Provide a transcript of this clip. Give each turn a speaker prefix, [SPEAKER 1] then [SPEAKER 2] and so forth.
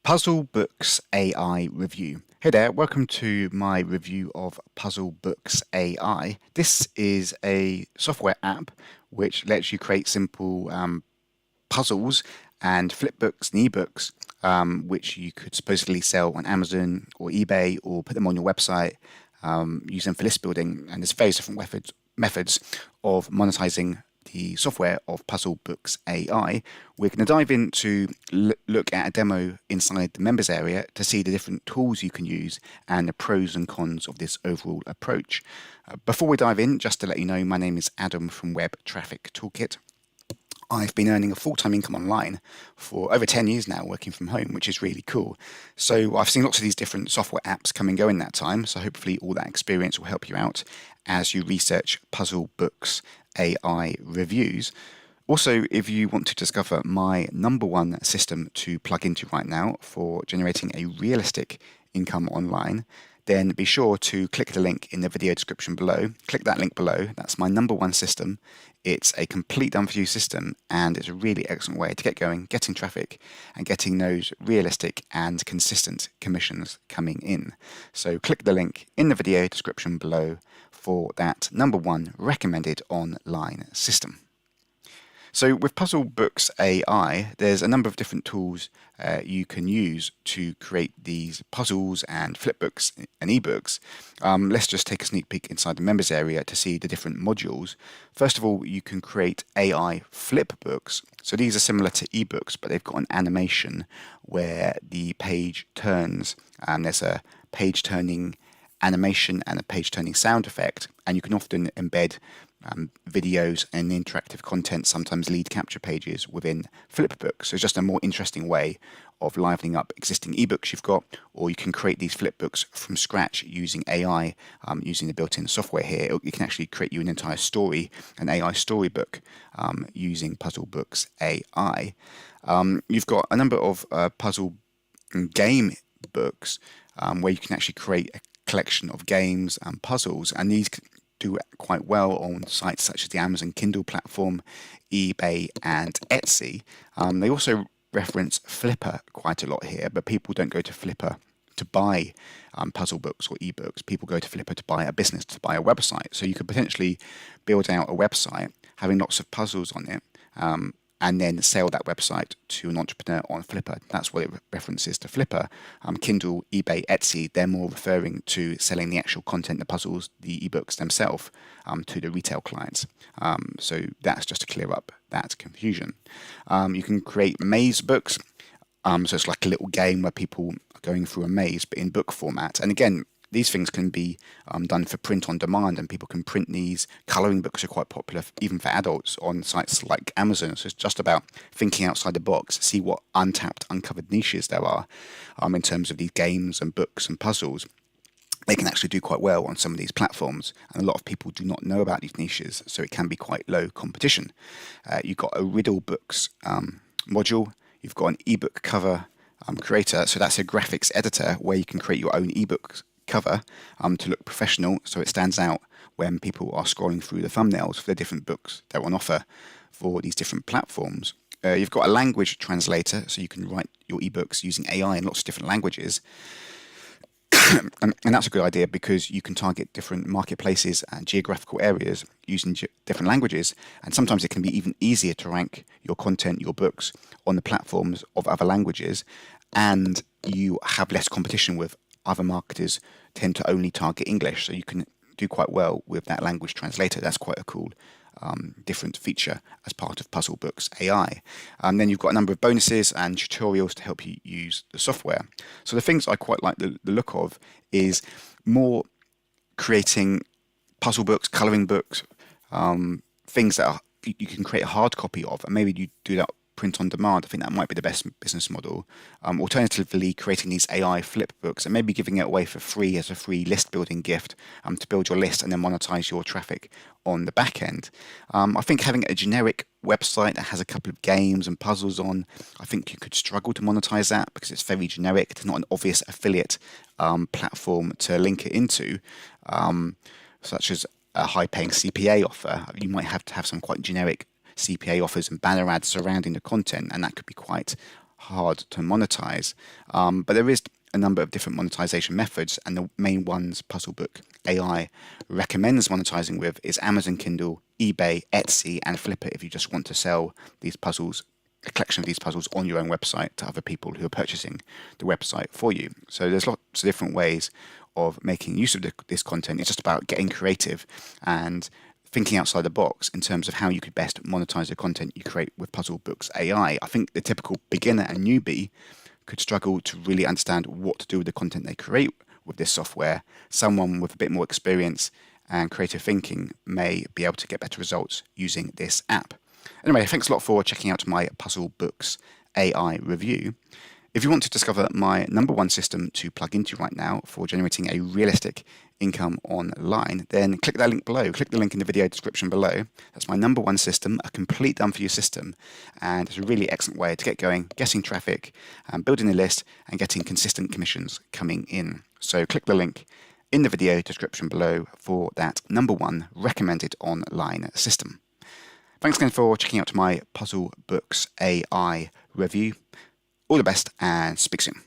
[SPEAKER 1] PuzzleBooks AI review. Hey there, welcome to my review of PuzzleBooks AI. This is a software app which lets you create simple puzzles and flipbooks and ebooks, which you could supposedly sell on Amazon or eBay or put them on your website, use them for list building. And there's various different methods of monetizing the software of PuzzleBooks AI. We're going to dive in to look at a demo inside the members area to see the different tools you can use and the pros and cons of this overall approach. Before we dive in, just to let you know, my name is Adam from Web Traffic Toolkit. I've been earning a full-time income online for over 10 years now, working from home, which is really cool. So I've seen lots of these different software apps come and go in that time. So hopefully all that experience will help you out as you research PuzzleBooks AI reviews. Also, if you want to discover my #1 system to plug into right now for generating a realistic income online, then be sure to click the link in the video description below. Click that link below. That's my #1 system. It's a complete done-for-you system, and it's a really excellent way to get going, getting traffic, and getting those realistic and consistent commissions coming in. So click the link in the video description below for that #1 recommended online system. So with PuzzleBooks AI, there's a number of different tools you can use to create these puzzles and flipbooks and ebooks. Let's just take a sneak peek inside the members area to see the different modules. First of all, you can create AI flipbooks. So these are similar to ebooks, but they've got an animation where the page turns, and there's a page turning animation and a page turning sound effect, and you can often embed videos and interactive content, sometimes lead capture pages within flipbooks. So it's just a more interesting way of livening up existing ebooks you've got, or you can create these flipbooks from scratch using AI, using the built-in software here. You can actually create you an entire story, an AI storybook, using PuzzleBooks AI. You've got a number of puzzle game books where you can actually create a collection of games and puzzles, and these do quite well on sites such as the Amazon Kindle platform, eBay, and Etsy. They also reference Flipper quite a lot here, but people don't go to Flipper to buy puzzle books or ebooks. People go to Flipper to buy a business, to buy a website. So you could potentially build out a website having lots of puzzles on it, and then sell that website to an entrepreneur on Flipper. That's what it references to Flipper. Kindle, eBay, Etsy, they're more referring to selling the actual content, the puzzles, the ebooks themselves to the retail clients. So that's just to clear up that confusion. You can create maze books. So it's like a little game where people are going through a maze, but in book format. And again, these things can be done for print on demand, and people can print these. Colouring books are quite popular, even for adults, on sites like Amazon. So it's just about thinking outside the box, see what untapped, uncovered niches there are in terms of these games and books and puzzles. They can actually do quite well on some of these platforms, and a lot of people do not know about these niches, so it can be quite low competition. You've got a riddle books module. You've got an ebook cover creator, so that's a graphics editor where you can create your own ebooks cover to look professional, so it stands out when people are scrolling through the thumbnails for the different books that are on offer for these different platforms. You've got a language translator, so you can write your ebooks using AI in lots of different languages. and that's a good idea because you can target different marketplaces and geographical areas using different languages, and sometimes it can be even easier to rank your content, your books, on the platforms of other languages, and you have less competition with other marketers tend to only target English, so you can do quite well with that language translator. That's quite a cool different feature as part of PuzzleBooks AI. Then you've got a number of bonuses and tutorials to help you use the software. So the things I quite like the look of is more creating puzzle books, colouring books, things that you can create a hard copy of, and maybe you do that print on demand. I think that might be the best business model. Alternatively, creating these AI flip books and maybe giving it away for free as a free list building gift to build your list and then monetize your traffic on the back end. I think having a generic website that has a couple of games and puzzles on, I think you could struggle to monetize that because it's very generic. It's not an obvious affiliate platform to link it into, such as a high-paying CPA offer. You might have to have some quite generic CPA offers and banner ads surrounding the content, and that could be quite hard to monetize. But there is a number of different monetization methods, and the main ones PuzzleBook AI recommends monetizing with is Amazon Kindle, eBay, Etsy, and Flipper if you just want to sell these puzzles, a collection of these puzzles on your own website to other people who are purchasing the website for you. So there's lots of different ways of making use of this content. It's just about getting creative and thinking outside the box in terms of how you could best monetize the content you create with PuzzleBooks AI. I think the typical beginner and newbie could struggle to really understand what to do with the content they create with this software. Someone with a bit more experience and creative thinking may be able to get better results using this app. Anyway, thanks a lot for checking out my PuzzleBooks AI review. If you want to discover my #1 system to plug into right now for generating a realistic income online, then click that link below. Click the link in the video description below. That's my #1 system, a complete done-for-you system, and it's a really excellent way to get going, getting traffic, building a list, and getting consistent commissions coming in. So click the link in the video description below for that #1 recommended online system. Thanks again for checking out my PuzzleBooks AI review. All the best and speak soon.